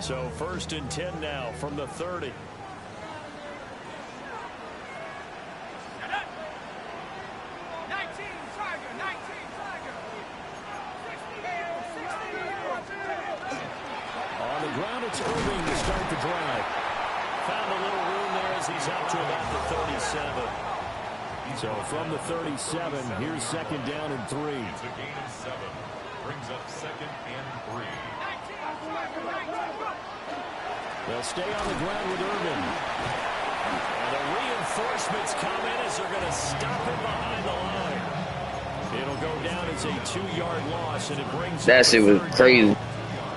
So 1st and 10 now from the 30. On the ground, it's Irving to start the drive. Found a little room there as he's out to about the 37. So from the 37, here's 2nd down and 3. It's a gain of 7. Brings up 2nd and 3. They'll stay on the ground with Irvin. And the reinforcements come in as they're going to stop him behind the line. It'll go down as a 2-yard loss, and it brings... That shit was crazy.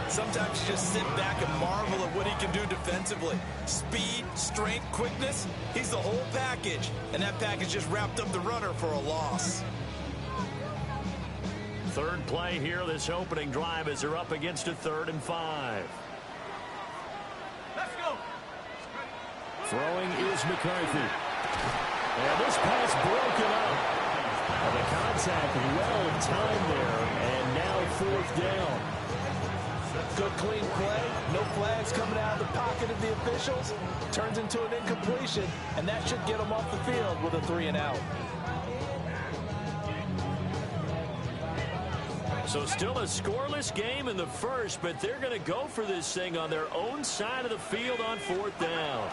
Sometimes you just sit back and marvel at what he can do defensively. Speed, strength, quickness. He's the whole package. And that package just wrapped up the runner for a loss. 3rd play here, this opening drive, as they're up against a 3rd and 5. Let's go. Throwing is McCarthy. And this pass broken up. And the contact well timed there. And now 4th down. Good clean play. No flags coming out of the pocket of the officials. Turns into an incompletion. And that should get them off the field with a 3-and-out. So still a scoreless game in the 1st, but they're going to go for this thing on their own side of the field on 4th down.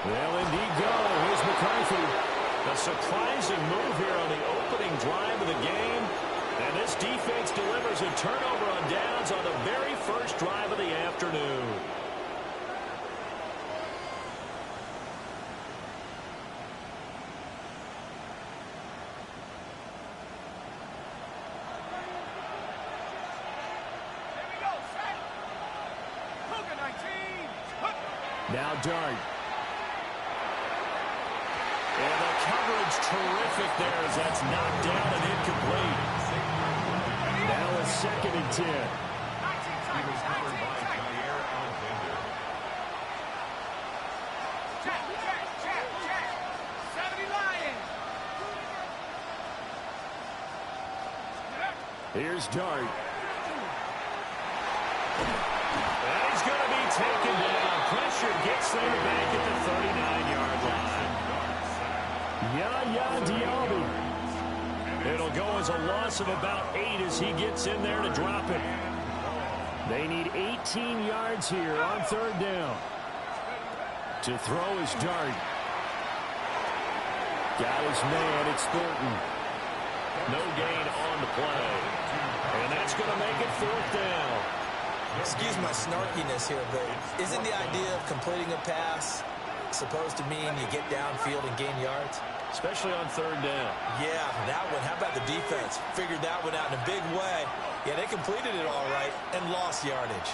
Well, indeed go. Here's McCarthy. A surprising move here on the opening drive of the game. And this defense delivers a turnover on downs on the very first drive of the afternoon. Now Dart. And the coverage terrific there as that's knocked down and incomplete. Now a 2nd and 10. He was covered by Jair Alexander. Check. 70 Lions. Here's Dart. And he's going to be taken down. Pressure gets there back at the 39-yard line. Yaya Diaby. It'll go as a loss of about 8 as he gets in there to drop it. They need 18 yards here on 3rd down. To throw is Dart. Got his man. It's Thornton. No gain on the play. And that's going to make it 4th down. Excuse my snarkiness here, but isn't the idea of completing a pass supposed to mean you get downfield and gain yards? Especially on 3rd down. Yeah, that one. How about the defense? Figured that one out in a big way. Yeah, they completed it all right and lost yardage.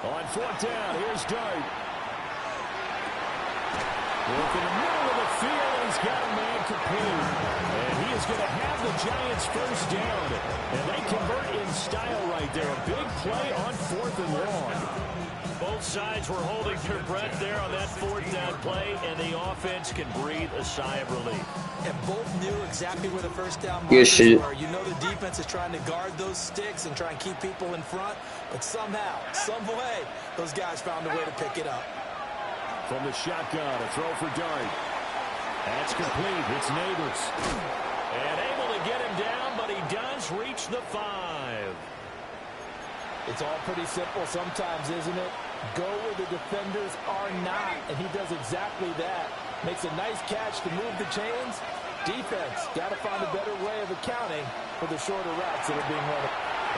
On 4th down, here's Dart. Look in the middle of the field, and he's got a man complete. And he is going to have the Giants 1st down. And they convert in style right there. A big play on 4th and long. Both sides were holding their breath there on that 4th down play, and the offense can breathe a sigh of relief. And both knew exactly where the 1st down Good markers shit. were. You know the defense is trying to guard those sticks and try and keep people in front, but somehow, some way, those guys found a way to pick it up. From the shotgun, a throw for Dart. That's complete. It's Neighbors. And able to get him down, but he does reach the 5. It's all pretty simple sometimes, isn't it? Go where the defenders are not, and he does exactly that. Makes a nice catch to move the chains. Defense got to find a better way of accounting for the shorter routes that are being run.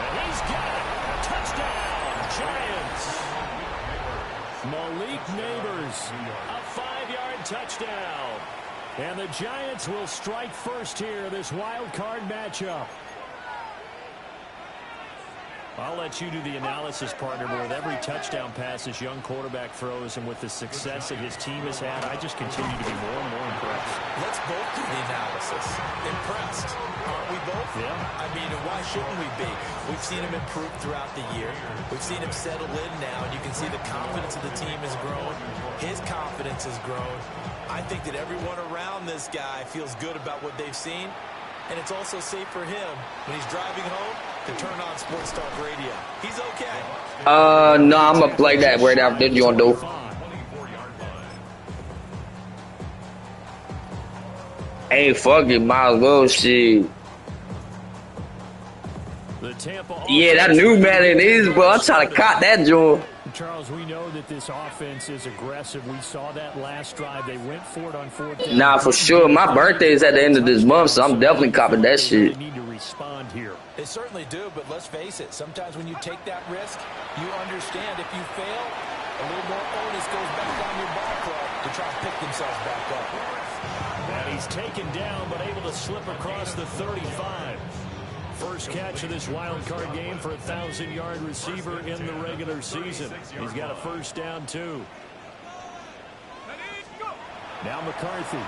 And he's got it. Touchdown, Giants. Malik Neighbors, a 5-yard touchdown. And the Giants will strike first here, this wild card matchup. I'll let you do the analysis, partner, but with every touchdown pass this young quarterback throws and with the success that his team has had, I just continue to be more and more impressed. Let's both do the analysis. Impressed. Aren't we both? Yeah. I mean, why shouldn't we be? We've seen him improve throughout the year. We've seen him settle in now, and you can see the confidence of the team has grown. His confidence has grown. I think that everyone around this guy feels good about what they've seen, and it's also safe for him. When he's driving home, to turn on Sports Talk Radio. He's okay. No, I'm gonna play that right after you gonna do. Hey, fuck it, might as well shit. Yeah, that new man it is, bro. I'm trying to cut that joint. Charles, we know that this offense is aggressive. We saw that last drive. They went for it on fourth down. Nah, for sure. My birthday is at the end of this month, so I'm definitely copping that shit. They need to respond here. They certainly do, but let's face it. Sometimes when you take that risk, you understand if you fail, a little more onus goes back on your ball club to try and pick themselves back up. And he's taken down, but able to slip across the 35. First catch of this wild card game for a 1,000-yard receiver in the regular season. He's got a first down, too. Now McCarthy.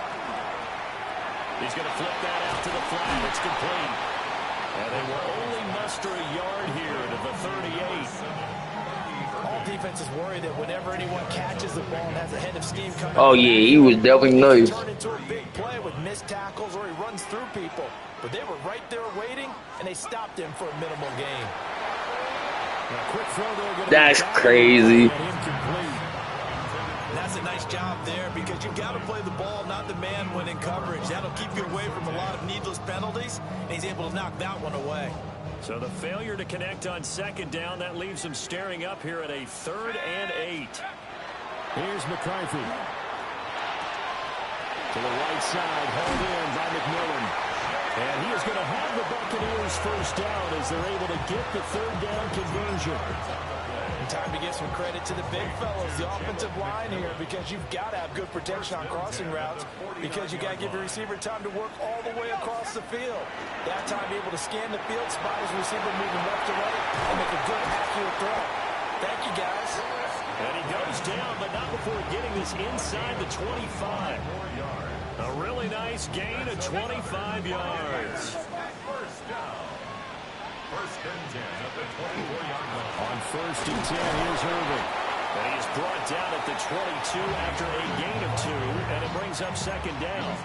He's going to flip that out to the flat. It's complete. And they will only muster a yard here to the 38. All defenses worry that whenever anyone catches the ball and has a head of steam coming. Oh yeah, he was definitely nice. Turn into a big play with missed tackles or he runs through people. But they were right there waiting, and they stopped him for a minimal gain. That's crazy. That's a nice job there because you've got to play the ball, not the man when in coverage. That'll keep you away from a lot of needless penalties, and he's able to knock that one away. So the failure to connect on second down, that leaves him staring up here at a 3rd and 8. Here's McCarthy. To the right side, hauled in by McMillan. And he is going to have the Buccaneers first down as they're able to get the 3rd down conversion. And time to give some credit to the big fellas, the offensive line here, because you've got to have good protection on crossing routes because you got to give your receiver time to work all the way across the field. That time able to scan the field, spot his receiver moving left to right, and make a good, accurate throw. Thank you, guys. And he goes down, but not before getting this inside the 25. A really nice gain of 25 yards. On 1st and 10, here's Irvin. And he is brought down at the 22 after a gain of 2, and it brings up 2nd down.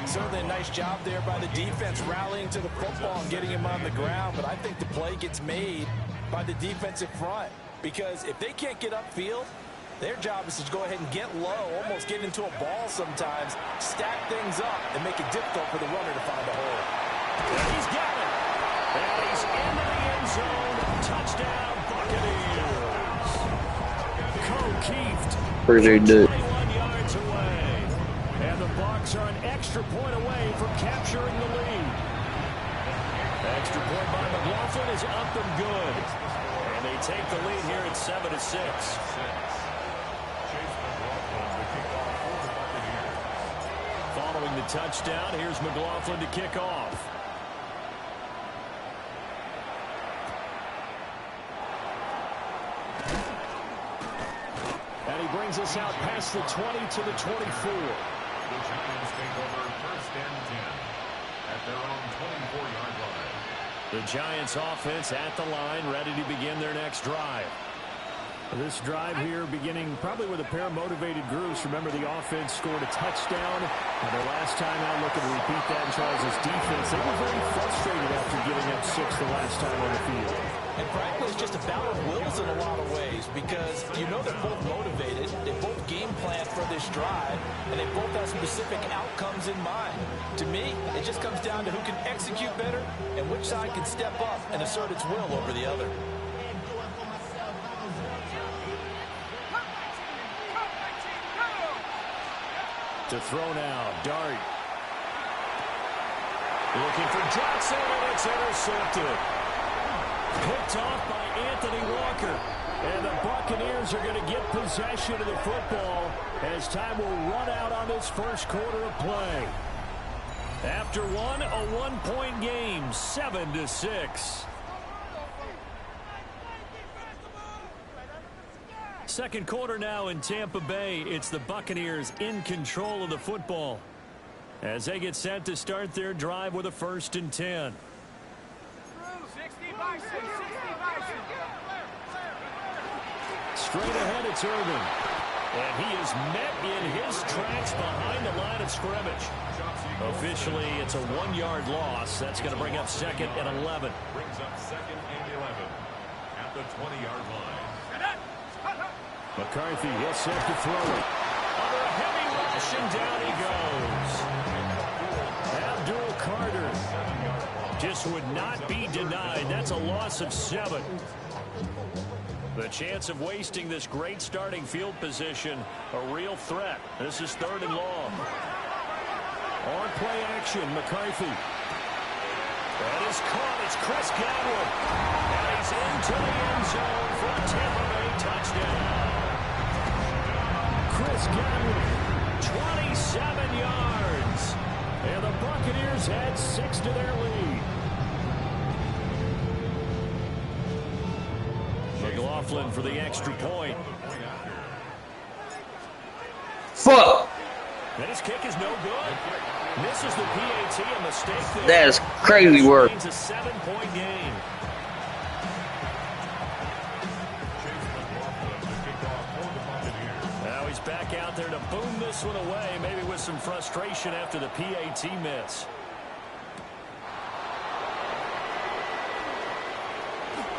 Certainly a nice job there by the defense rallying to the football and getting him on the ground, but I think the play gets made by the defensive front because if they can't get upfield, their job is to go ahead and get low, almost get into a ball sometimes, stack things up, and make it difficult for the runner to find a hole. And he's got it. And he's into the end zone. Touchdown, Buccaneers. Co-Keefed. Appreciate that. 21 yards away. And the Bucs are an extra point away from capturing the lead. Extra point by McLaughlin is up and good. And they take the lead here at 7-6. Following the touchdown, here's McLaughlin to kick off. And he brings us out past the 20 to the 24. The Giants take over 1st and 10 at their own 24-yard line. The Giants offense at the line, ready to begin their next drive. This drive here beginning probably with a pair of motivated groups. Remember, the offense scored a touchdown. And their last time out, looking to repeat that in Charles' defense. They were very frustrated after giving up 6 the last time on the field. And frankly, it's just a battle of wills in a lot of ways because you know they're both motivated. They both game plan for this drive, and they both have specific outcomes in mind. To me, it just comes down to who can execute better and which side can step up and assert its will over the other. To throw now, Dart. Looking for Johnson, and it's intercepted. Picked off by Anthony Walker. And the Buccaneers are going to get possession of the football as time will run out on this first quarter of play. After one, a one-point game, 7-6. Second quarter now in Tampa Bay. It's the Buccaneers in control of the football as they get set to start their drive with a 1st and 10. Straight ahead, it's Irvin. And he is met in his tracks behind the line of scrimmage. Officially, it's a 1-yard loss. That's going to bring up 2nd and 11. Brings up 2nd and 11 at the 20-yard line. McCarthy, he'll set to throw it. Under a heavy rush, and down he goes. Abdul Carter just would not be denied. That's a loss of 7. The chance of wasting this great starting field position, a real threat. This is 3rd and long. On play action, McCarthy. That is caught. It's Chris Godwin. And he's into the end zone for a Tampa Bay touchdown. Chris Godwin, 27 yards. And the Buccaneers add 6 to their lead. McLaughlin for the extra point. Fuck. And his kick is no good. Misses the PAT, a mistake there. That is crazy work. It's a 7-point game. Now he's back out there to boom this one away, maybe with some frustration after the PAT miss.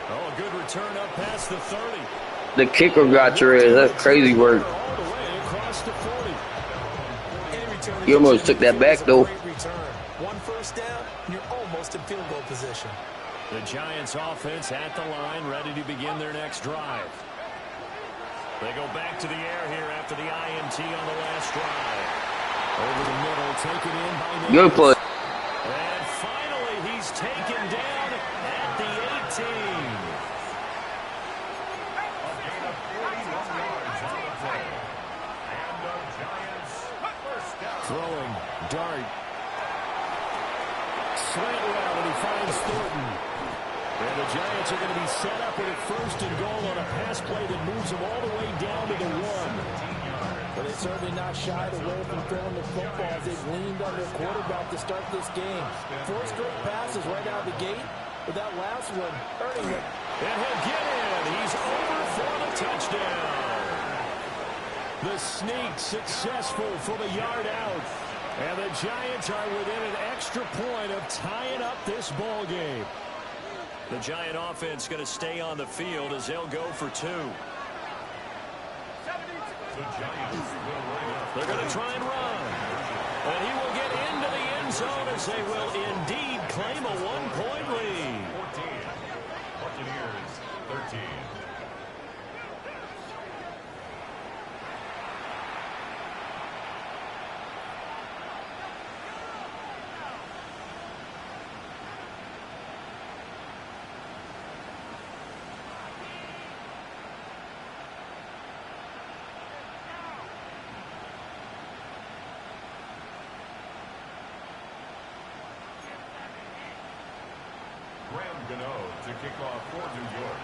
Oh, a good return up past the 30. The kicker got your ass. That's crazy work. All the way across the 40. You almost took that back, though. One first down, you're almost in field goal position. The Giants offense at the line, ready to begin their next drive. They go back to the air here after the INT on the last drive. Over the middle, taken in by Nance. Good play. And finally, he's taken down at the 18. Throwing, dart. Slant route, and he finds Thornton. And the Giants are going to be set up with a 1st and goal on a pass play that moves them all the way down to the 1. But they're certainly not shied away from throwing the football as they've leaned on their quarterback to start this game. 4 straight passes right out of the gate, with that last one earning him. And he'll get in. He's over for the touchdown. The sneak successful for the yard out. And the Giants are within an extra point of tying up this ball game. The Giant offense going to stay on the field as they'll go for 2. They're going to try and run. And he will get into the end zone as they will indeed claim a 1-point lead. 14. Buccaneers, 13. To kick off for New York.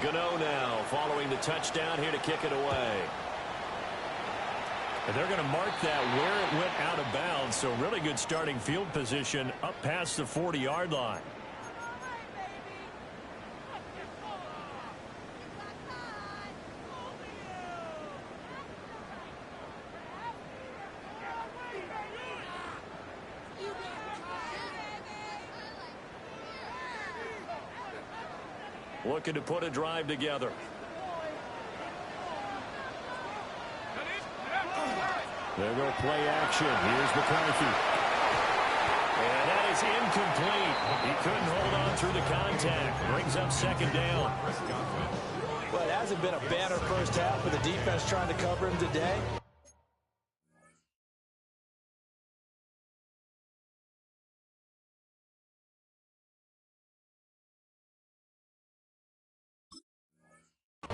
Gano now following the touchdown here to kick it away. And they're going to mark that where it went out of bounds. So really good starting field position up past the 40-yard line. Looking to put a drive together. There go play action. Here's McCarthy. And that is incomplete. He couldn't hold on through the contact. Brings up 2nd down. Well, it hasn't been a banner first half for the defense trying to cover him today.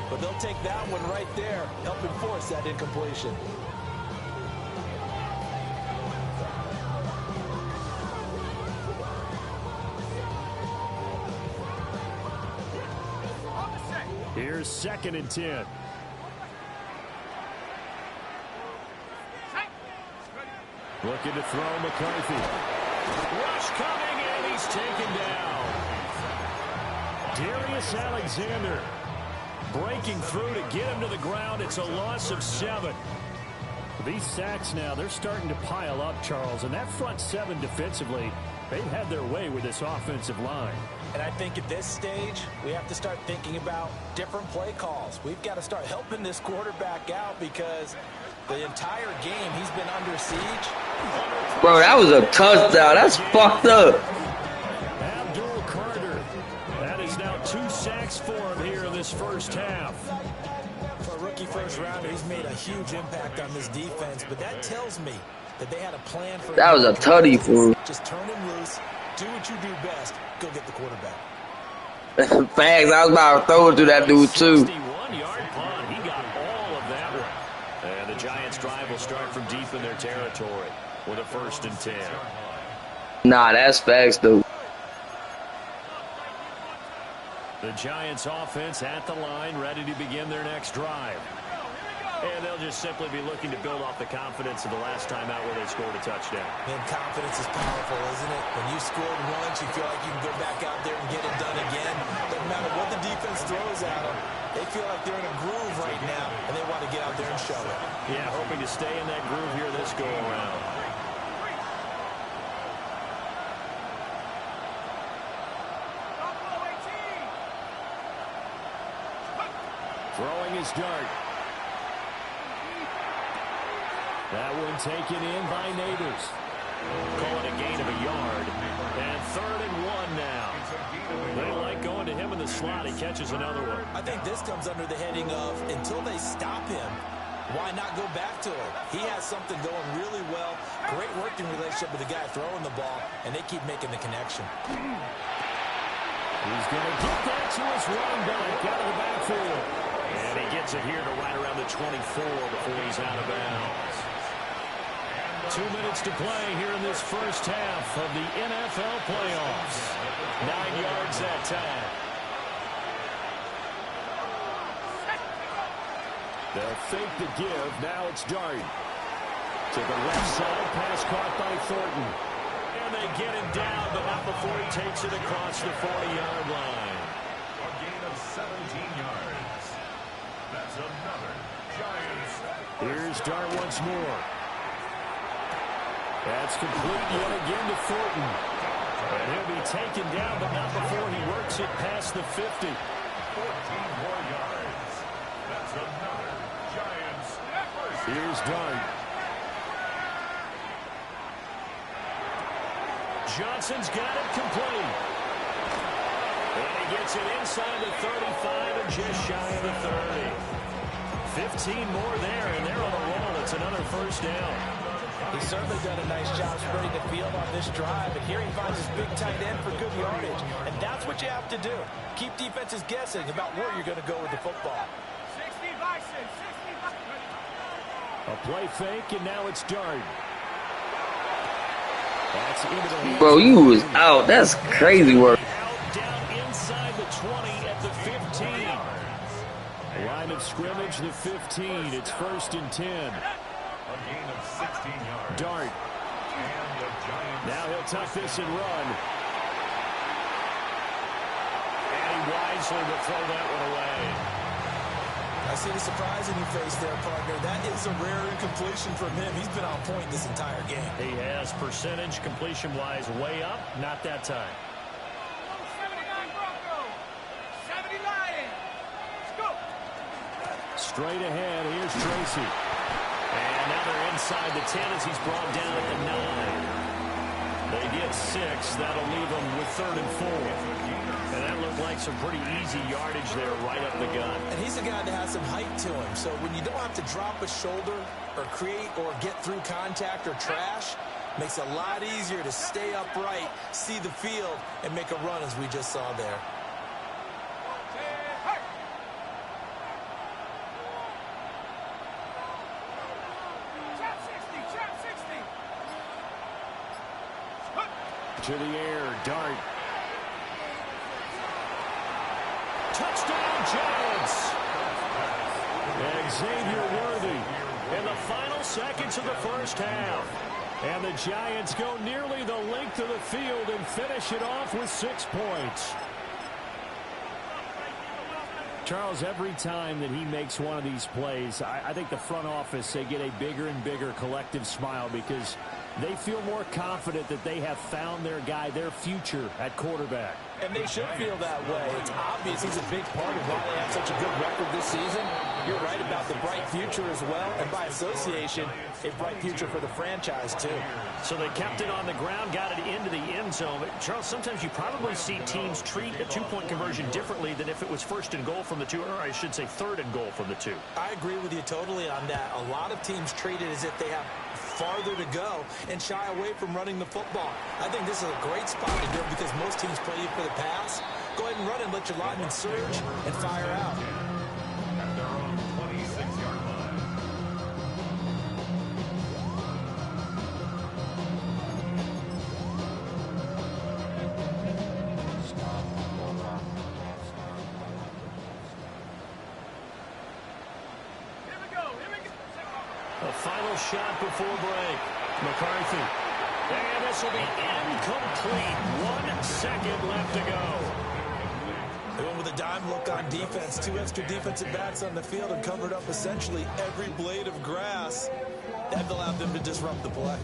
But they'll take that one right there, helping force that incompletion. Here's 2nd and 10. Looking to throw McCarthy. Rush coming, and he's taken down. Darius Alexander breaking through to get him to the ground. It's a loss of 7. These sacks now, they're starting to pile up, Charles, and that front seven defensively, they've had their way with this offensive line. And I think at this stage, we have to start thinking about different play calls. We've got to start helping this quarterback out because the entire game he's been under siege. Bro, that was a touchdown. That's fucked up. Abdul Carter. That is now 2 sacks for him here in this first half. For a rookie first rounder, he's made a huge impact on this defense, but that tells me that they had a plan for him. That was a tutty fool. Just turn him loose, do what you do best, go get the quarterback. Fags, I was about to throw it to that dude too. 61-yard punt. He got all of that one. And the Giants drive will start from deep in their territory with a 1st and 10. Nah, that's facts though. The Giants offense at the line, ready to begin their next drive. And they'll just simply be looking to build off the confidence of the last time out where they scored a touchdown. And confidence is powerful, isn't it? When you scored once, you feel like you can go back out there and get it done again. Doesn't matter what the defense throws at them. They feel like they're in a groove right now, and they want to get out there and show it. Yeah, hoping to stay in that groove here this go-around. Throwing his dart. That one taken in by Neighbors. Calling a gain of a yard. And 3rd and 1 now. They like going to him in the slot. He catches another one. I think this comes under the heading of until they stop him, why not go back to him? He has something going really well. Great working relationship with the guy throwing the ball, and they keep making the connection. He's going to get that to his running back out of the backfield. And he gets it here to right around the 24 before he's out of bounds. 2 minutes to play here in this first half of the NFL playoffs. 9 yards that time. They'll fake the give. Now it's Dart. To the left side, pass caught by Thornton. And they get him down, but not before he takes it across the 40-yard line. A gain of 17 yards. That's another Giants. Here's Dart once more. That's complete yet again to Thornton. And he'll be taken down, but not before he works it past the 50. 14 more yards. That's another Giants. Here's Dart. Johnson's got it complete. And he gets it inside the 35 and just shy of the 30. 15 more there, and they're on a roll. It's another first down. He's certainly done a nice job spreading the field on this drive, and here he finds his big tight end for good yardage. And that's what you have to do. Keep defenses guessing about where you're going to go with the football. 60 license, 60 license. A play fake, and now it's Dart. That's into the hands. Bro, you was out. That's crazy work. Out, down inside the 20 at the 15. Line of scrimmage, the 15. It's 1st and 10. A gain of 16 yards. Dart. And the Giants. Now he'll tuck this and run. And he wisely will throw that one away. I see the surprise in your face there, partner. That is a rare incompletion from him. He's been on point this entire game. He has percentage completion-wise way up. Not that time. 79 Broncos, 70 Lions. Let's go. Straight ahead, here's Tracy. And now they're inside the 10 as he's brought down at the 9. They get 6. That'll leave them with 3rd and 4. And that looked like some pretty easy yardage there right up the gut. And he's a guy that has some height to him. So when you don't have to drop a shoulder or create or get through contact or trash, makes it a lot easier to stay upright, see the field, and make a run as we just saw there. To the air, Dart. Touchdown, Giants! Xavier Worthy in the final seconds of the first half. And the Giants go nearly the length of the field and finish it off with 6 points. Charles, every time that he makes one of these plays, I think the front office, they get a bigger and bigger collective smile because they feel more confident that they have found their guy, their future at quarterback. And they should feel that way. It's obvious he's a big part of why they have such a good record this season. You're right about the bright future as well, and by association, a bright future for the franchise too. So they kept it on the ground, got it into the end zone. But Charles, sometimes you probably see teams treat a two-point conversion differently than if it was first and goal from the two, or I should say third and goal from the two. I agree with you totally on that. A lot of teams treat it as if they have farther to go and shy away from running the football. I think this is a great spot to do it because most teams play you for the pass. Go ahead and run and let your linemen surge and fire out. At their own 26-yard line. Here we go. A final shot before break. McCarthy. And this will be incomplete. 1 second left to go. They went with a dime look on defense. 2 extra defensive backs on the field and covered up essentially every blade of grass. That allowed them to disrupt the play.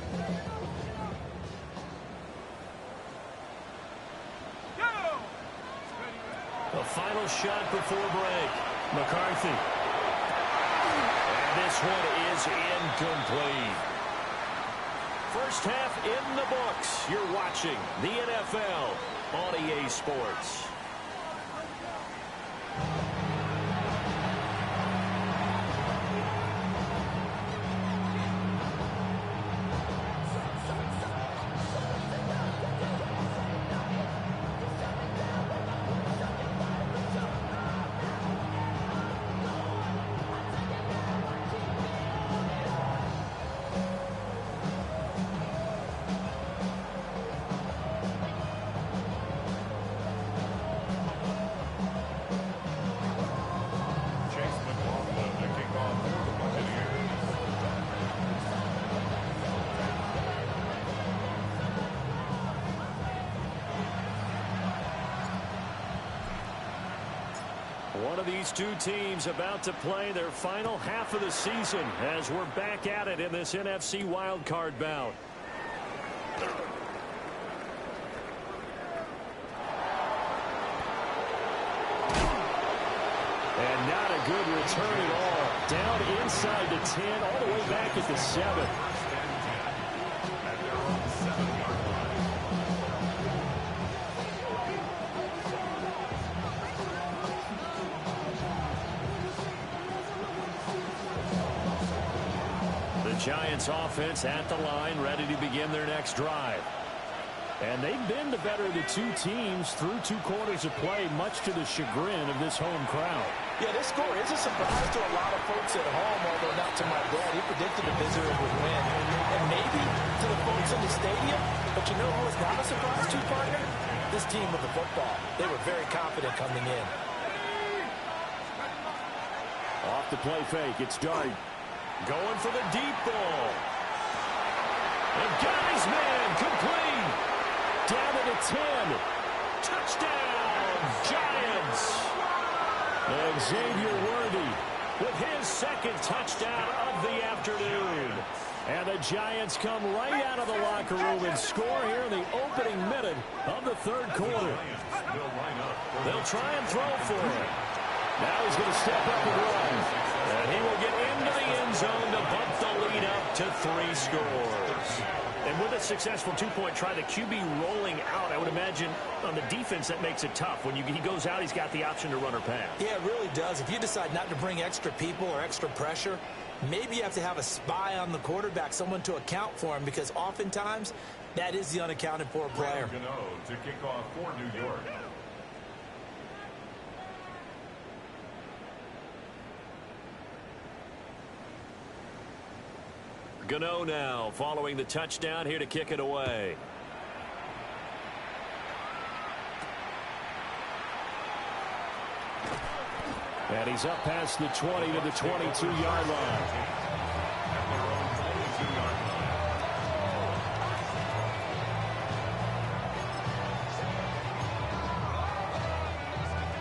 Go! A final shot before break. McCarthy. And this one is incomplete. First half in the books. You're watching the NFL on EA Sports. One of these two teams about to play their final half of the season as we're back at it in this NFC wildcard bout. And not a good return at all. Down inside the 10, all the way back at the 7. Giants offense at the line, ready to begin their next drive. And they've been the better of the two teams through 2 quarters of play, much to the chagrin of this home crowd. Yeah, this score is a surprise to a lot of folks at home, although not to my dad. He predicted the visitors would win. And maybe to the folks in the stadium, but you know who was not a surprise to, partner? This team with the football. They were very confident coming in. Off the play fake, it's Dart. Going for the deep ball. And got his man complete. Down to the 10. Touchdown, Giants. And Xavier Worthy with his second touchdown of the afternoon. And the Giants come right out of the locker room and score here in the opening minute of the third quarter. They'll try and throw for it. Now he's going to step up and run. And he will get into the end zone to bump the lead up to 3 scores. And with a successful 2-point try, the QB rolling out, I would imagine on the defense that makes it tough. When he goes out, he's got the option to run or pass. Yeah, it really does. If you decide not to bring extra people or extra pressure, maybe you have to have a spy on the quarterback, someone to account for him, because oftentimes that is the unaccounted for player. To kick off for New York. Gano now following the touchdown here to kick it away. And he's up past the 20 to the 22-yard line.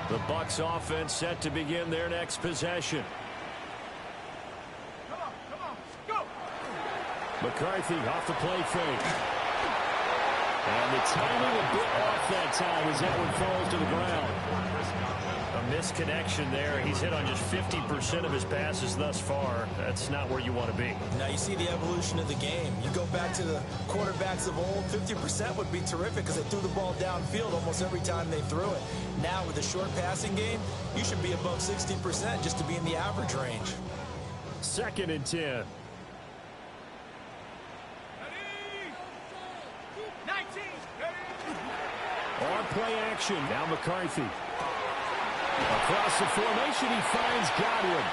The Bucs offense set to begin their next possession. Come on, go! McCarthy off the play fake. And the timing a bit off that time as that one falls to the ground. A misconnection there. He's hit on just 50% of his passes thus far. That's not where you want to be. Now you see the evolution of the game. You go back to the quarterbacks of old, 50% would be terrific because they threw the ball downfield almost every time they threw it. Now with a short passing game, you should be above 60% just to be in the average range. 2nd and 10. Ready? 19, ready? On play action. Now McCarthy. Across the formation, he finds Godwin.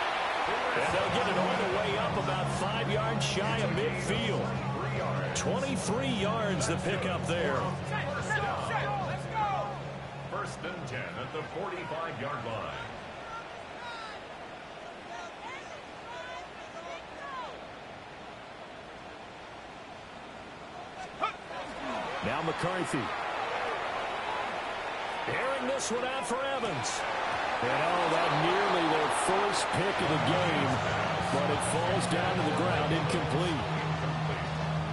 And they'll get it all the way up about 5 yards shy of midfield. 23 yards the pickup there. Let's go! 1st and 10 at the 45-yard line. Now McCarthy. Airing this one out for Evans. And that nearly their first pick of the game, but it falls down to the ground incomplete.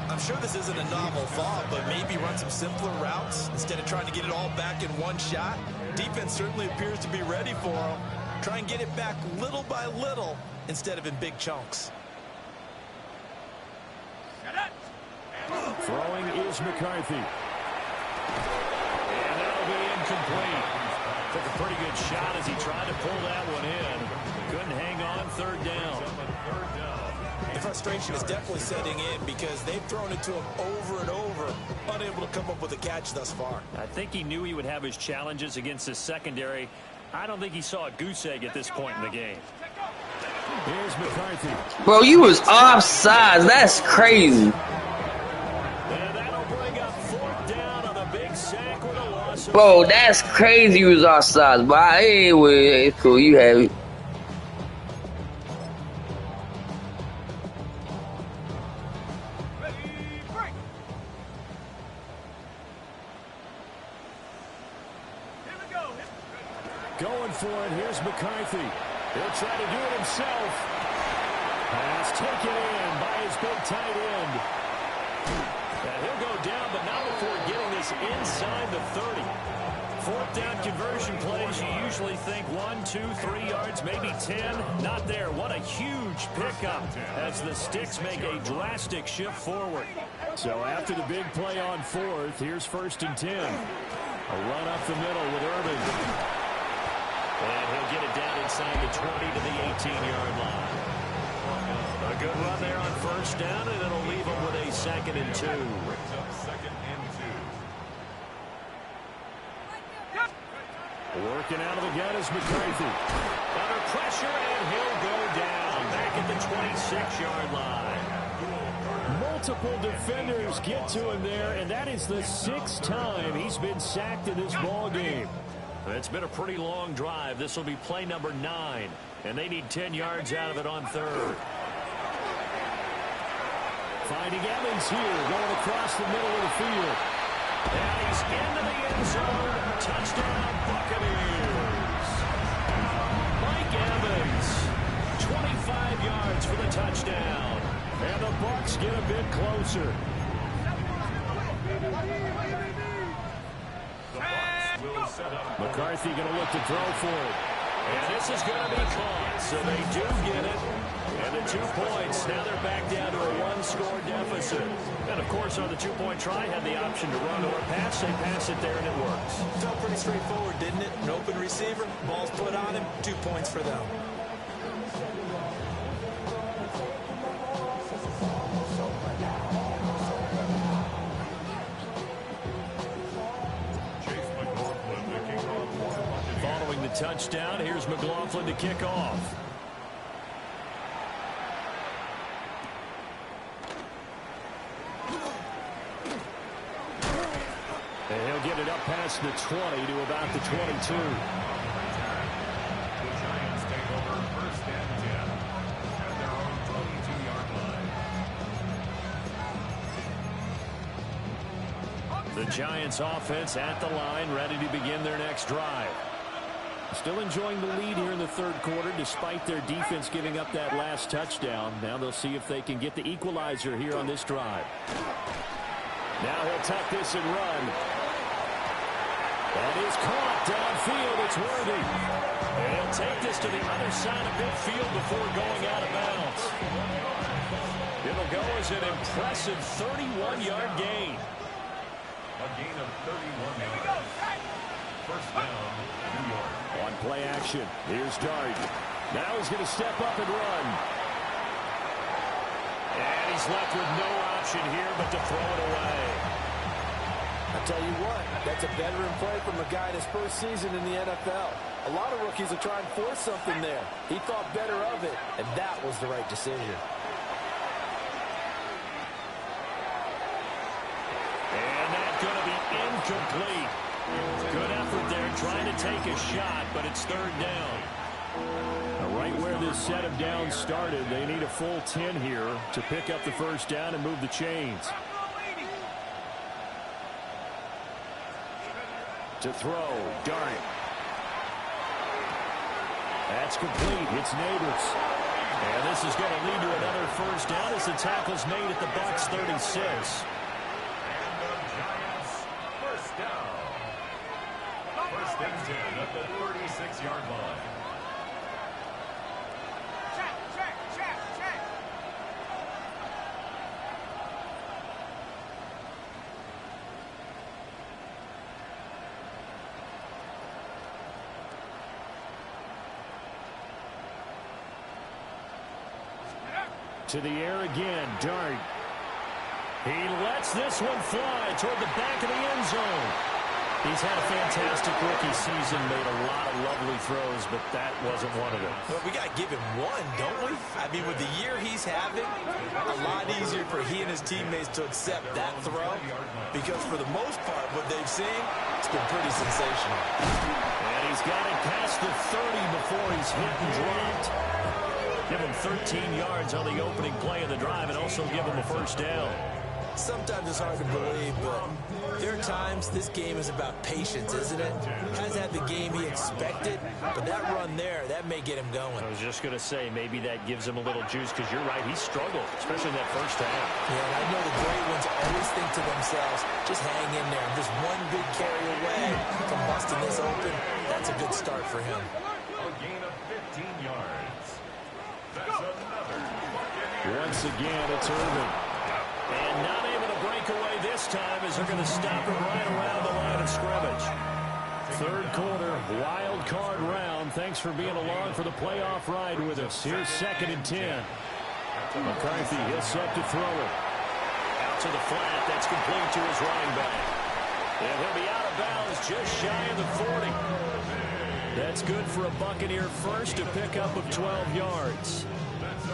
I'm sure this isn't a novel thought, but maybe run some simpler routes instead of trying to get it all back in one shot. Defense certainly appears to be ready for them. Try and get it back little by little instead of in big chunks. Throwing is McCarthy. And that'll be incomplete. Took a pretty good shot as he tried to pull that one in. Couldn't hang on 3rd down. The frustration is definitely setting in because they've thrown it to him over and over, unable to come up with a catch thus far. I think he knew he would have his challenges against his secondary. I don't think he saw a goose egg at this point in the game. Here's McCarthy. Bro, you was offsides. That's crazy. And that'll bring up 4th down on the big sack with a loss. Bro, that's crazy. You was offsides. But anyway, it's cool. You have it. Going for it. Here's McCarthy. He'll try to do it himself. Pass taken in by his big tight end. And he'll go down, but not before getting this inside the 30. 4th down conversion plays, you usually think 1, 2, 3 yards, maybe 10. Not there. What a huge pickup as the Sticks make a drastic shift forward. So after the big play on 4th, here's 1st and 10. A run up the middle with Irvin. And he'll get it down inside the 20 to the 18-yard line. A good run there on 1st down, and it'll leave him with a 2nd and 2. 2nd and 2. Working out of the gun is McCarthy. Under pressure, and he'll go down back at the 26-yard line. Multiple defenders get to him there, and that is the 6th time he's been sacked in this ball game. It's been a pretty long drive. This will be play number 9, and they need 10 yards out of it on 3rd. Finding Evans here, going across the middle of the field. And he's into the end zone. Touchdown, Buccaneers. Mike Evans, 25 yards for the touchdown. And the Bucs get a bit closer. McCarthy going to look to throw for it. And this is going to be caught. So they do get it. And the 2 points. Now they're back down to a 1-score deficit. And, of course, on the 2-point try, had the option to run or pass. They pass it there, and it works. Felt pretty straightforward, didn't it? An open receiver, ball's put on him, 2 points for them. Following the touchdown, here's McLaughlin to kick off. And he'll get it up past the 20 to about the 22. The Giants take over 1st and 10 at their own 22-yard line. The Giants offense at the line, ready to begin their next drive. Still enjoying the lead here in the third quarter despite their defense giving up that last touchdown. Now they'll see if they can get the equalizer here on this drive. Now he'll tuck this and run. That is caught downfield. It's Worthy. And he'll take this to the other side of midfield before going out of bounds. It'll go as an impressive 31-yard gain. A gain of 31 yards. First down, New York. On play action, here's Dart. Now he's going to step up and run. And he's left with no option here but to throw it away. I tell you what, that's a veteran play from a guy in his first season in the NFL. A lot of rookies will try and force something there. He thought better of it, and that was the right decision. And that's going to be incomplete. Good effort there trying to take a shot, but it's third down. Now, right where this set of downs started, they need a full 10 here to pick up the first down and move the chains. To throw, Dart. That's complete. It's Neighbors. And this is going to lead to another first down as the tackle's made at the Bucs 36. First down. First and 10 at the 36-yard line. Check, check, check, check. To the air again, Dart. He lets this one fly toward the back of the end zone. He's had a fantastic rookie season, made a lot of lovely throws, but that wasn't one of them. Well, we got to give him one, don't we? I mean, with the year he's having, a lot easier for he and his teammates to accept that throw, because for the most part, what they've seen, it's been pretty sensational. And he's got it past the 30 before he's hit and dropped. Give him 13 yards on the opening play of the drive and also give him a first down. Sometimes it's hard to believe, but there are times this game is about patience, isn't it? Has had the game he expected, but that run there, that may get him going. I was just going to say, maybe that gives him a little juice, because you're right, he struggled, especially in that first half. Yeah, and I know the great ones always think to themselves, just hang in there. Just one big carry away from busting this open. That's a good start for him. A gain of 15 yards. That's another. Once again, it's Irvin. And not able to break away this time as they're going to stop it right around the line of scrimmage. Third quarter, wild card round. Thanks for being along for the playoff ride with us. Here's 2nd and 10. McCarthy, he'll set to throw it. Out to the flat. That's complete to his running back. And he'll be out of bounds just shy of the 40. That's good for a Buccaneer first, to pick up of 12 yards.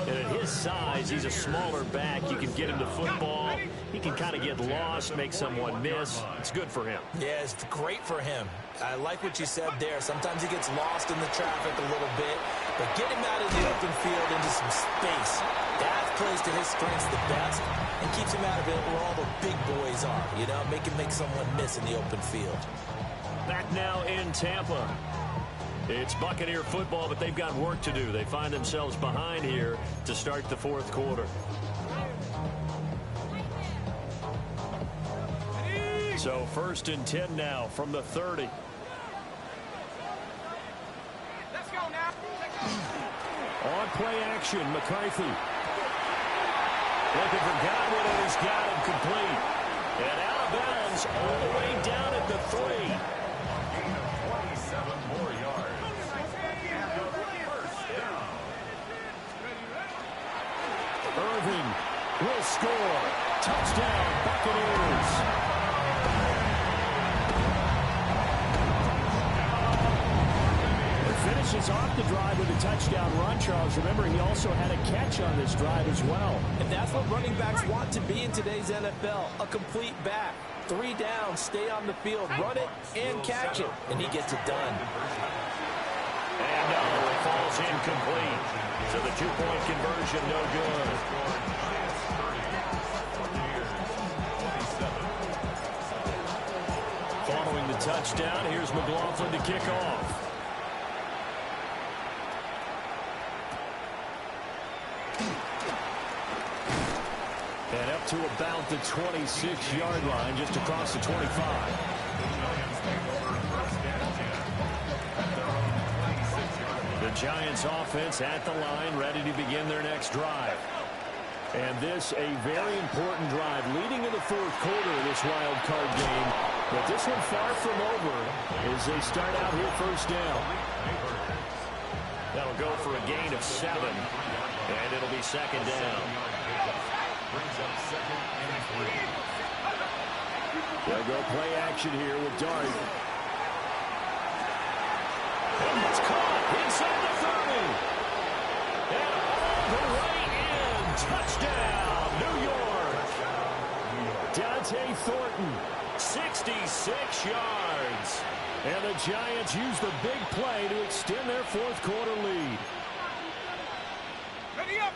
And at his size, he's a smaller back. You can get him to football. He can kind of get lost, make someone miss. It's good for him. Yeah, it's great for him. I like what you said there. Sometimes he gets lost in the traffic a little bit, but get him out in the open field into some space. That plays to his strengths the best and keeps him out of it where all the big boys are. You know, make him make someone miss in the open field. Back now in Tampa. It's Buccaneer football, but they've got work to do. They find themselves behind here to start the fourth quarter. So 1st and 10 now from the 30. Let's go now. On play action, McCarthy. Looking for Godwin, and he's got him complete. And out of bounds all the way down at the 3. Gain of 27 more yards. First down. Irving will score. Touchdown, Buccaneers. Finishes off the drive with a touchdown run, Charles. Remember, he also had a catch on this drive as well. And that's what running backs want to be in today's NFL, a complete back. 3 down, stay on the field, run it, and catch it. And he gets it done. And no, it falls incomplete. So the 2-point conversion, no good. Following the touchdown, here's McLaughlin to kick off. to about the 26-yard line, just across the 25. The Giants offense at the line, ready to begin their next drive. And this a very important drive leading in the fourth quarter of this wild card game. But this one far from over as they start out here first down. That'll go for a gain of 7. And it'll be second down. They'll go play action here with Dart. And it's caught inside the 30. And all the way in. Touchdown, New York. Dante Thornton, 66 yards. And the Giants use the big play to extend their fourth quarter lead. Ready up.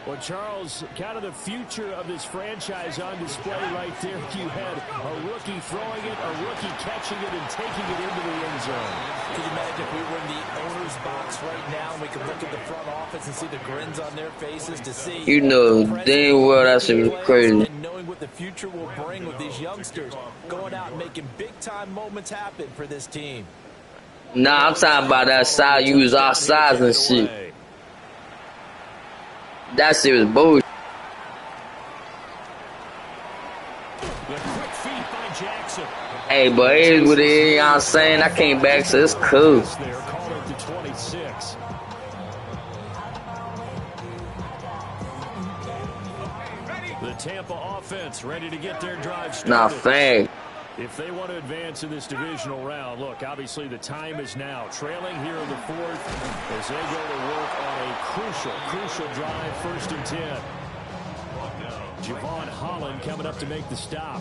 Well, Charles, kind of the future of this franchise on display right there. You had a rookie throwing it, a rookie catching it, and taking it into the end zone. Can you imagine if we were in the owner's box right now and we could look at the front office and see the grins on their faces to see... You know damn well that shit was crazy. And knowing what the future will bring with these youngsters going out and making big-time moments happen for this team. Nah, I'm talking about that side. You was our size and shit. That shit was bullshit. Hey, but it is what it is, you know what I'm saying? I came back, so it's cool. The Tampa offense ready to get their drive started. Nah, fang. If they want to advance in this divisional round, look, obviously the time is now. Trailing here in the fourth as they go to work on a crucial drive, 1st and 10. Javon Holland coming up to make the stop.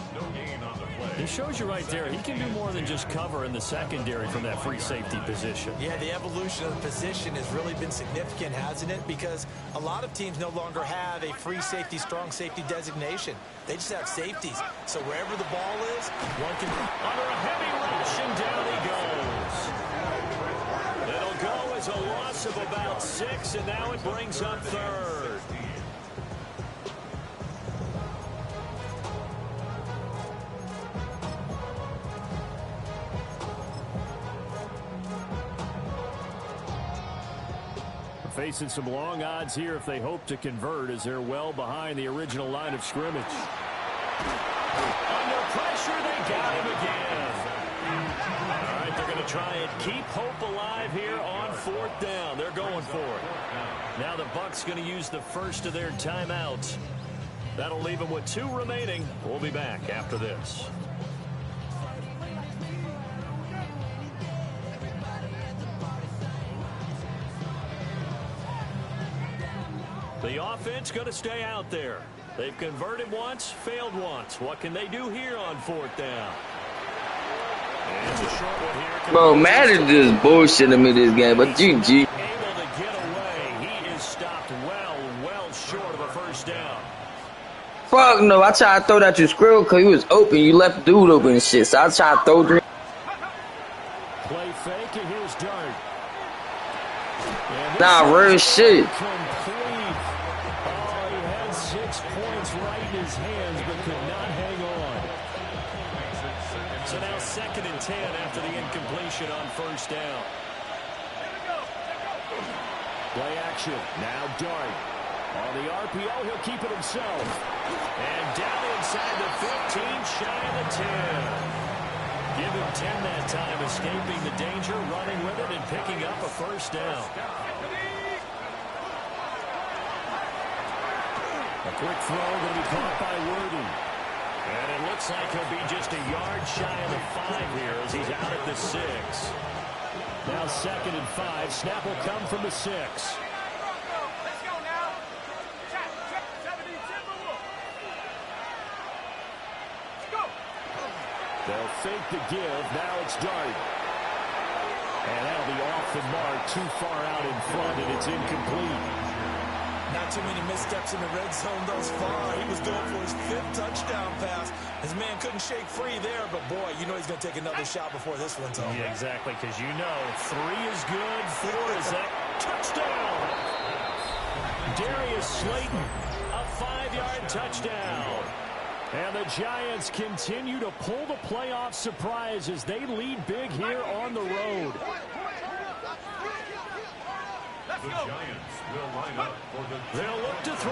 It shows you right there, he can do more than just cover in the secondary from that free safety position. Yeah, the evolution of the position has really been significant, hasn't it? Because a lot of teams no longer have a free safety, strong safety designation. They just have safeties. So wherever the ball is, one can... Under a heavy rush, and down he goes. It'll go as a loss of about 6, and now it brings up 3rd. Facing some long odds here if they hope to convert, as they're well behind the original line of scrimmage. Under pressure, they got him again. All right, they're going to try and keep hope alive here on 4th down. They're going for it. Now the Bucs going to use the first of their timeouts. That'll leave them with 2 remaining. We'll be back after this. The offense going to stay out there. They've converted once, failed once. What can they do here on 4th down? And it's a short one here. Bro, Madden just bullshitting me this game, but GG. Able to get away. He is stopped well short of a 1st down. Fuck no, I tried to throw that to Skrill because he was open. You left the dude open and shit, so I tried to throw the... Play fake, and here's Dart. Nah, real shit. His hands, but could not hang on. So now 2nd and 10 after the incompletion on 1st down. Play action. Now Dart. On the RPO, he'll keep it himself. And down inside the 15, shy of the 10. Give him 10 that time, escaping the danger, running with it, and picking up a 1st down. A quick throw going to be caught by Worthy. And it looks like he'll be just a yard shy of the 5 here as he's out at the 6. Now 2nd and 5. Snap will come from the 6. Let's go now. Check, 70, Timberwolves. Let's go. They'll fake the give. Now it's Dart. And that'll be off the mark, too far out in front, and it's incomplete. Not too many missteps in the red zone thus far. He was going for his 5th touchdown pass. His man couldn't shake free there, but boy, you know he's going to take another shot before this one's over. Yeah, exactly, because you know 3 is good, 4 is that touchdown. Darius Slayton, a 5-yard touchdown. And the Giants continue to pull the playoff surprise as they lead big here on the road. The Giants will line up for the... They'll look to throw.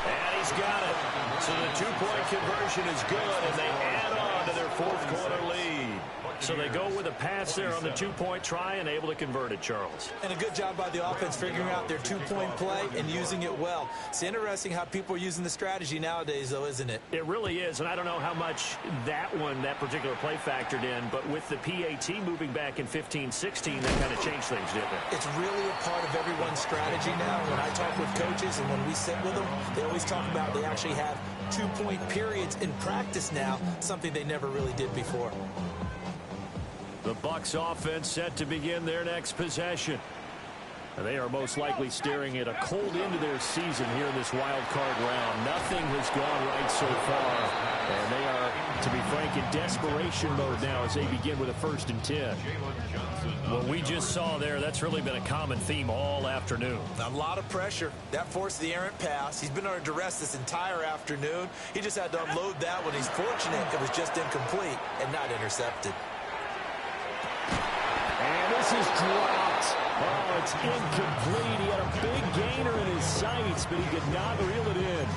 And he's got it. So the two-point conversion is good, and they add on to their fourth-quarter lead. So they go with a pass there on the two-point try and able to convert it, Charles. And a good job by the offense figuring out their two-point play and using it well. It's interesting how people are using the strategy nowadays, though, isn't it? It really is, and I don't know how much that particular play factored in, but with the PAT moving back in 15-16, that kind of changed things, didn't it? It's really a part of everyone's strategy now. When I talk with coaches and when we sit with them, they always talk about they actually have two-point periods in practice now, something they never really did before. The Bucs offense set to begin their next possession. And they are most likely staring at a cold end to their season here in this wild card round. Nothing has gone right so far. And they are, to be frank, in desperation mode now as they begin with a 1st and 10. What we just saw there, that's really been a common theme all afternoon. A lot of pressure. That forced the errant pass. He's been under duress this entire afternoon. He just had to unload that one. He's fortunate it was just incomplete and not intercepted. And this is dropped. Oh, it's incomplete. He had a big gainer in his sights, but he could not reel it in.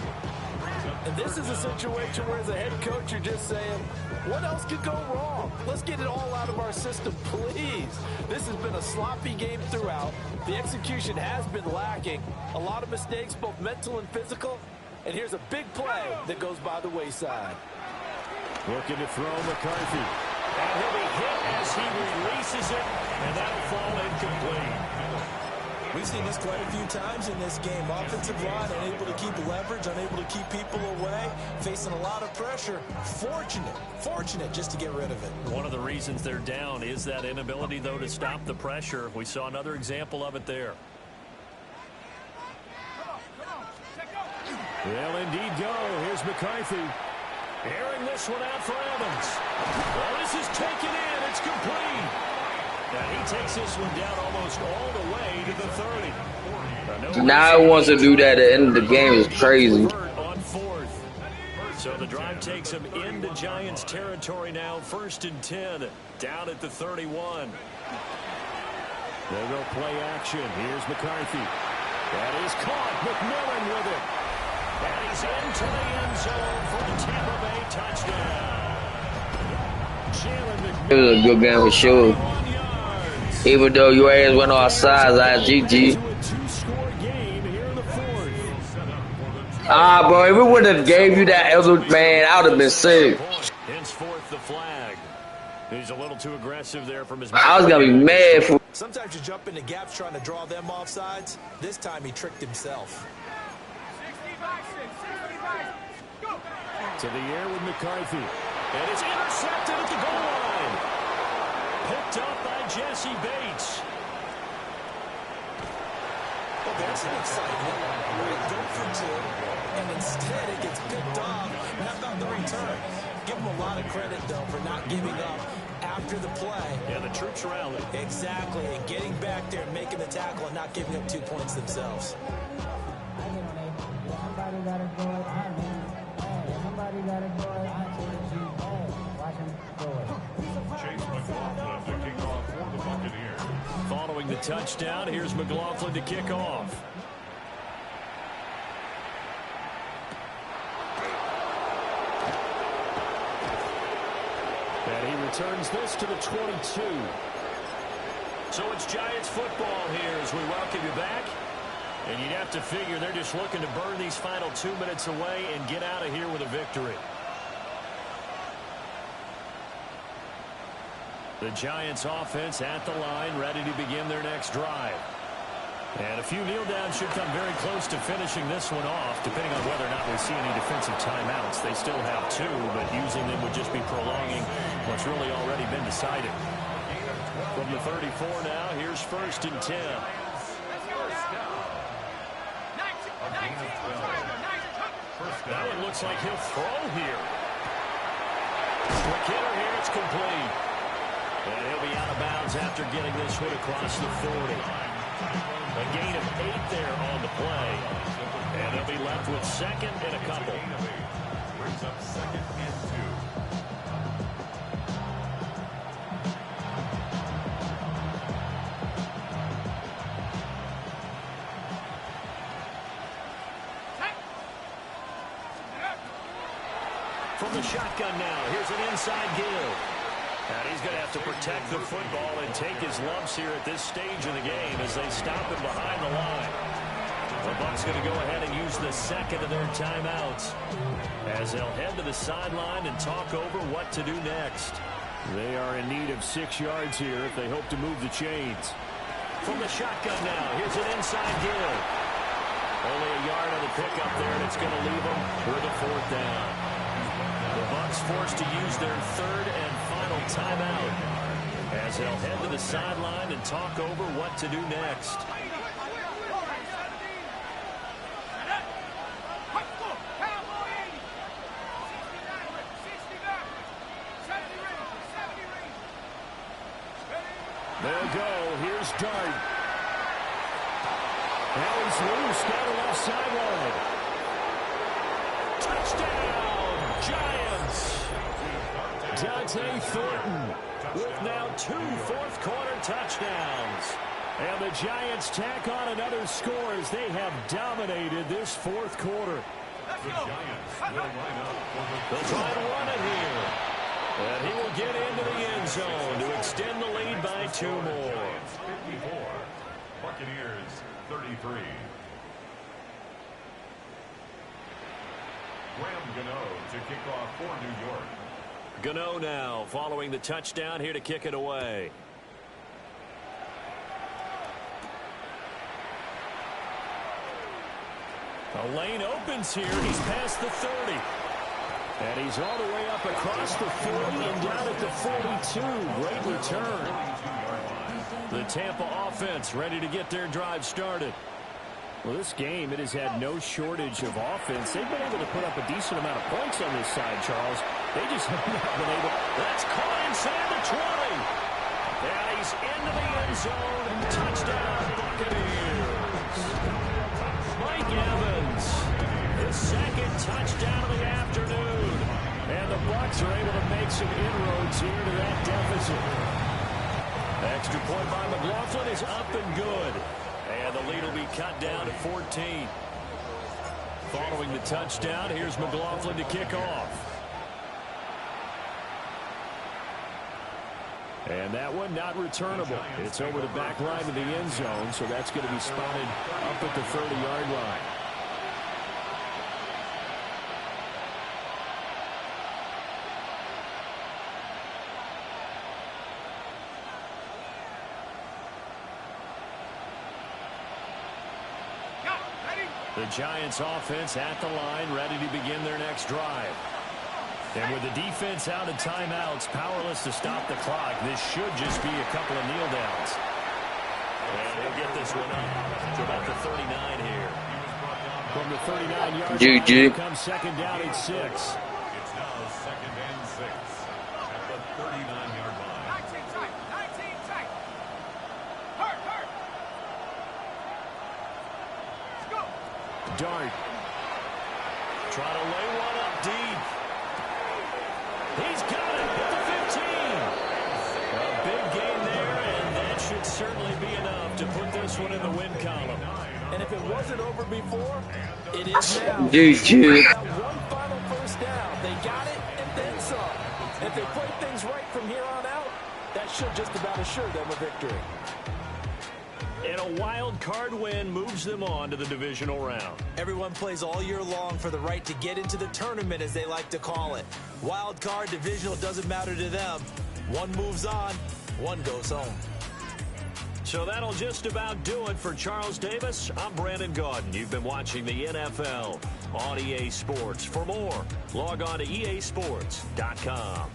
And this is a situation where as a head coach you're just saying, what else could go wrong? Let's get it all out of our system, please. This has been a sloppy game throughout. The execution has been lacking. A lot of mistakes, both mental and physical. And here's a big play that goes by the wayside. Looking to throw McCarthy. And he'll be hit as he releases it, and that'll fall incomplete. We've seen this quite a few times in this game. Offensive line unable to keep leverage, unable to keep people away, facing a lot of pressure. Fortunate just to get rid of it. One of the reasons they're down is that inability, though, to stop the pressure. We saw another example of it there. They'll indeed go. Here's McCarthy. Airing this one out for Evans. Well, this is taken in. It's complete. And he takes this one down almost all the way to the 30. Now he wants to do that at the end of the game. Is crazy. On 4th. So the drive takes him into Giants territory now. 1st and 10. Down at the 31. They'll go play action. Here's McCarthy. That is caught. McMillan with it. And he's into the end zone for the Tampa Bay touchdown. It was a good game for sure. Even though your ass went off sides, GG. Ah, bro, if we would have gave you that other man, I would have been sick. Henceforth the flag. He's a little too aggressive there from his. I was gonna be mad for. Sometimes you jump into gaps trying to draw them off sides. This time he tricked himself. To the air with McCarthy. And it's intercepted at the goal line. Picked up by Jesse Bates. Well, there's an excitement where it goes for 2, and instead it gets picked off. And how about the return? Give him a lot of credit, though, for not giving up after the play. Yeah, the troops rallied. Exactly, and getting back there and making the tackle and not giving up 2 points themselves. Following the touchdown, here's McLaughlin to kick off. And he returns this to the 22. So it's Giants football here as we welcome you back. And you'd have to figure they're just looking to burn these final 2 minutes away and get out of here with a victory. The Giants offense at the line, ready to begin their next drive. And a few kneel downs should come very close to finishing this one off, depending on whether or not we see any defensive timeouts. They still have 2, but using them would just be prolonging what's really already been decided. From the 34 now, here's 1st and 10. That one looks like he'll throw here. Quick hitter here, it's complete. And he'll be out of bounds after getting this one across the 40. A gain of 8 there on the play. And they'll be left with second and a couple. Brings up second and 2. From the shotgun now, here's an inside give. And he's going to have to protect the football and take his lumps here at this stage of the game as they stop him behind the line. The Bucs going to go ahead and use the second of their timeouts as they'll head to the sideline and talk over what to do next. They are in need of 6 yards here if they hope to move the chains. From the shotgun now, here's an inside give. Only a yard on the pickup there, and it's going to leave them with a 4th down. The Bucs forced to use their 3rd and final timeout as they'll head to the sideline and talk over what to do next. They'll go. Here's Dart. Now he's loose down the left sideline. Touchdown, Giants. Dante Thornton with now 2 fourth-quarter touchdowns. And the Giants tack on another score as they have dominated this 4th quarter. The Giants will line up for the They'll try to run it here. And he will get into the end zone to extend the lead by 2 more. 54. Buccaneers 33. Graham Gano to kick off for New York. Gano now following the touchdown here to kick it away. A lane opens here. He's past the 30. And he's all the way up across the 40 and down at the 42. Great return. The Tampa offense ready to get their drive started. Well, this game, it has had no shortage of offense. They've been able to put up a decent amount of points on this side, Charles. They just have not been able. That's caught inside the 20. And he's into the end zone. Touchdown, Buccaneers. Mike Evans, his 2nd touchdown of the afternoon. And the Bucs are able to make some inroads here to that deficit. Extra point by McLaughlin is up and good. And the lead will be cut down to 14. Following the touchdown, here's McLaughlin to kick off. And that one not returnable. It's over the back line of the end zone, so that's going to be spotted up at the 30-yard line. The Giants offense at the line, ready to begin their next drive. And with the defense out of timeouts, powerless to stop the clock, this should just be a couple of kneel downs. And they'll get this one up to about the 39 here. From the 39-yard line, comes 2nd down and 6. It's now 2nd and 6 at the 39-yard line. 19 tight. Hurt. Let's go. Dart. Trying to lay one up deep. He's got it at the 15. A big gain there, and that should certainly be enough to put this one in the win column. And if it wasn't over before, it is now. Dude. One final 1st down. They got it and then some. If they play things right from here on out, that should just about assure them a victory. And a wild card win moves them on to the divisional round. Everyone plays all year long for the right to get into the tournament, as they like to call it. Wild card, divisional, doesn't matter to them. One moves on, one goes home. So that'll just about do it for Charles Davis. I'm Brandon Gaudin. You've been watching the NFL on EA Sports. For more, log on to easports.com.